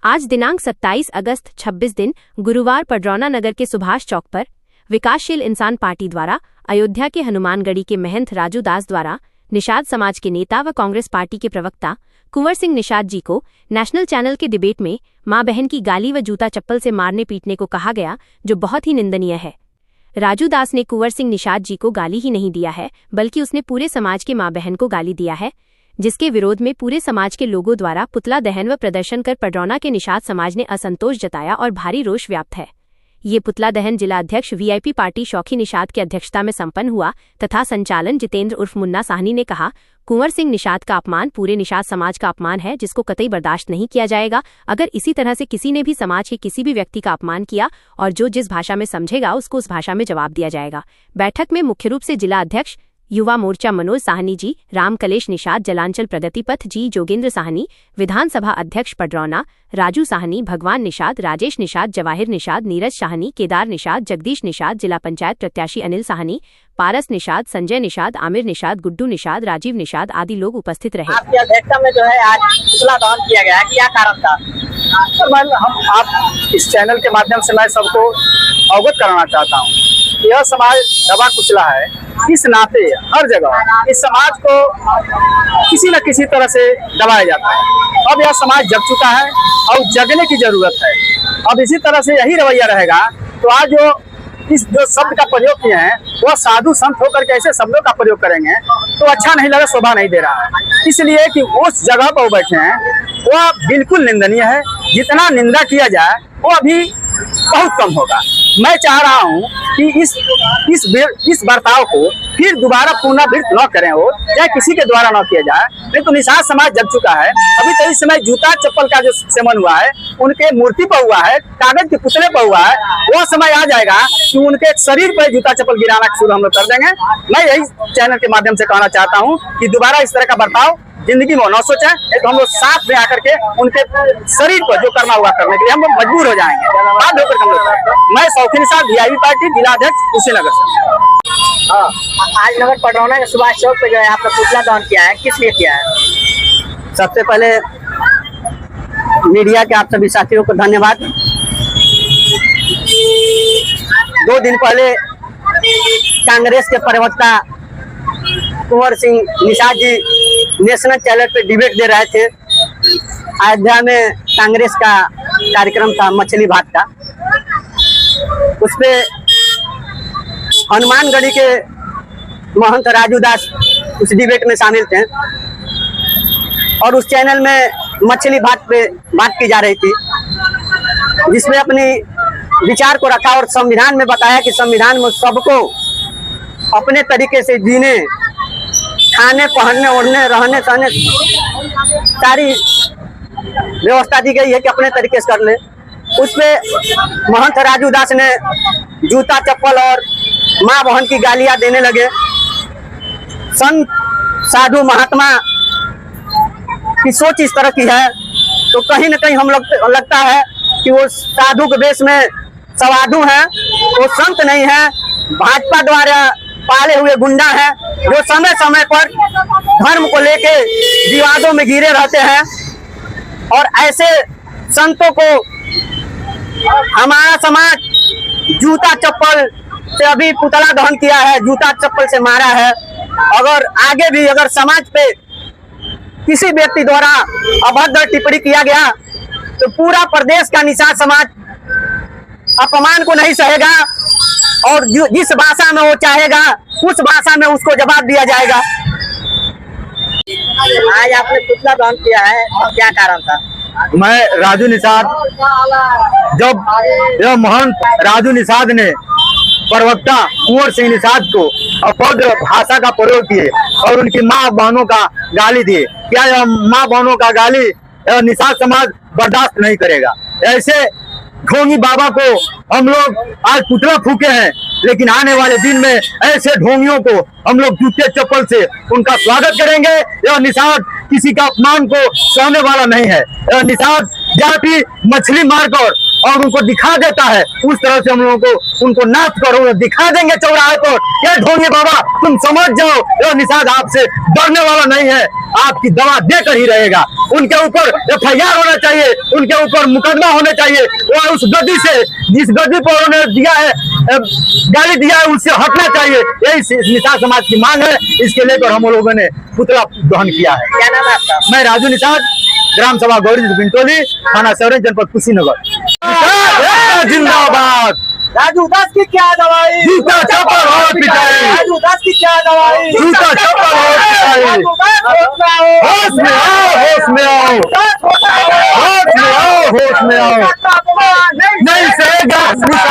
आज दिनांक 27 अगस्त 26 दिन गुरुवार पडरौना नगर के सुभाष चौक पर विकासशील इंसान पार्टी द्वारा अयोध्या के हनुमानगढ़ी के महंत राजू दास द्वारा निषाद समाज के नेता व कांग्रेस पार्टी के प्रवक्ता कुंवर सिंह निषाद जी को नेशनल चैनल के डिबेट में मां बहन की गाली व जूता चप्पल से मारने पीटने को कहा गया, जो बहुत ही निंदनीय है। राजू दास ने कुंवर सिंह निषाद जी को गाली ही नहीं दिया है, बल्कि उसने पूरे समाज के मां बहन को गाली दिया है, जिसके विरोध में पूरे समाज के लोगों द्वारा पुतला दहन व प्रदर्शन कर पडरौना के निषाद समाज ने असंतोष जताया और भारी रोष व्याप्त है। ये पुतला दहन जिला अध्यक्ष वीआईपी पार्टी शौखी निषाद की अध्यक्षता में संपन्न हुआ तथा संचालन जितेंद्र उर्फ मुन्ना साहनी ने कहा, कुंवर सिंह निषाद का अपमान पूरे निषाद समाज का अपमान है, जिसको कतई बर्दाश्त नहीं किया जाएगा। अगर इसी तरह से किसी ने भी समाज के किसी भी व्यक्ति का अपमान किया और जो जिस भाषा में समझेगा उसको उस भाषा में जवाब दिया जाएगा। बैठक में मुख्य रूप से जिला अध्यक्ष युवा मोर्चा मनोज साहनी जी, राम कलेश निषाद, जलांचल प्रगति पथ जी, जोगेंद्र साहनी, विधानसभा अध्यक्ष पडरौना राजू साहनी, भगवान निषाद, राजेश निषाद, जवाहिर निषाद, नीरज साहनी, केदार निषाद, जगदीश निषाद, जिला पंचायत प्रत्याशी अनिल साहनी, पारस निषाद, संजय निषाद, आमिर निषाद, गुड्डू निषाद, राजीव निषाद आदि लोग उपस्थित रहे। आपकी अध्यक्षता में जो है आज पुतला दहन किया गया है, क्या कारण था? आप इस चैनल के माध्यम से मैं सबको अवगत कराना चाहता हूँ। यह समाज दबा कुचला है, इस नाते हर जगह इस समाज को किसी न किसी तरह से दबाया जाता है। अब यह समाज जग चुका है और जगने की जरूरत है। अब इसी तरह से यही रवैया रहेगा तो आज जो शब्द का प्रयोग किए हैं वह साधु संत होकर के ऐसे शब्दों का प्रयोग करेंगे तो अच्छा नहीं लगा, शोभा नहीं दे रहा है। इसलिए कि उस जगह पर बैठे हैं वह बिल्कुल निंदनीय है। जितना निंदा किया जाए वो अभी बहुत कम होगा। मैं चाह रहा हूँ कि इस बर्ताव को फिर दोबारा पुनरावृत्त न करें हो, चाहे किसी के द्वारा न किया जाए। नहीं तो निषाद समाज जग चुका है। अभी तो इस समय जूता चप्पल का जो सेवन हुआ है उनके मूर्ति पर हुआ है, कागज के पुतले पर हुआ है, वह समय आ जाएगा कि उनके शरीर पर जूता चप्पल गिराना शुरू हम लोग कर देंगे। मैं यही चैनल के माध्यम से कहना चाहता हूँ कि दोबारा इस तरह का बर्ताव जिंदगी में न सोचें, तो हम लोग साथ में आकर के उनके शरीर पर जो करना हुआ करने के लिए हम लोग मजबूर हो जाएंगे। बात होकर हम लोग मैं शौखी निषाद, वीआईपी पार्टी जिला अध्यक्ष कुशीनगर से। आज नगर पडरौना के सुभाष चौक पे जो है आपने पुतला दहन किया है, किस लिए किया है? सबसे पहले मीडिया के आप सभी साथियों को धन्यवाद। 2 दिन पहले कांग्रेस के प्रवक्ता कुंवर सिंह निषाद जी नेशनल चैनल पे डिबेट दे रहे थे। अयोध्या में कांग्रेस का कार्यक्रम था मछली भात का, उसपे हनुमानगढ़ी के महंत राजू दास उस डिबेट में शामिल थे और उस चैनल में मछली भात पे बात की जा रही थी, जिसमें अपनी विचार को रखा और संविधान में बताया कि संविधान में सबको अपने तरीके से जीने, खाने, पहनने, ओढ़ने, रहने सहने सारी व्यवस्था दी गई है कि अपने तरीके से कर ले। उसमें महंत राजू दास ने जूता चप्पल और माँ बहन की गालियां देने लगे। संत साधु महात्मा की सोच इस तरह की है तो कहीं न कहीं हम लोग लगता है कि वो साधु के वेश में सवाधु है, वो संत नहीं है, भाजपा द्वारा पाले हुए गुंडा हैं जो समय समय पर धर्म को लेके विवादों में घिरे रहते हैं। और ऐसे संतों को हमारा समाज जूता चप्पल से अभी पुतला दहन किया है, जूता चप्पल से मारा है। अगर आगे भी अगर समाज पे किसी व्यक्ति द्वारा अभद्र टिप्पणी किया गया तो पूरा प्रदेश का निषाद समाज अपमान को नहीं सहेगा और जिस भाषा में वो चाहेगा उस भाषा में उसको जवाब दिया जाएगा। आज आपने पुतला दहन किया है, क्या कारण था? मैं राजू निषाद, जब यह महंत राजू निषाद ने प्रवक्ता कुंवर सिंह निषाद को अभद्र भाषा का प्रयोग किए और उनकी माँ बहनों का गाली दिए, क्या यह माँ बहनों का गाली निषाद समाज बर्दाश्त नहीं करेगा। ऐसे ढोंगी बाबा को हम लोग आज पुतला फूके हैं, लेकिन आने वाले दिन में ऐसे ढोंगियों को हम लोग जूते चप्पल से उनका स्वागत करेंगे। यह निषाद किसी का अपमान को सहने वाला नहीं है। यह निषाद जाति मछली मारकर और उनको दिखा देता है, उस तरह से हम लोगों को उनको नाच कर दिखा देंगे चौराहे पर। क्या ढोंगी बाबा, तुम समझ जाओ, यह निषाद आपसे डरने वाला नहीं है, आपकी दवा देकर ही रहेगा। उनके ऊपर FIR होना चाहिए, उनके ऊपर मुकदमा होना चाहिए। और उस गद्दी से, जिस गद्दी पर उन्होंने दिया है, गाली दिया है, उससे हटना चाहिए। यही निषाद समाज की मांग है। इसके लेकर हम लोगों ने पुतला दहन किया है। क्या नाम है आपका? मैं राजू निषाद, ग्राम सभा गौरी बिंटोली, थाना सौरे, जनपद कुशीनगर। जिंदाबाद। राजू दास की क्या दवाई, जूता चप्पल और पिटाई, राजू दास की क्या दवाई, जूता चप्पल और पिटाई। राजू दास होश में आओ, होश में आओ, होश में आओ, होश में आओ, होश में आओ। नहीं सहेगा निषाद।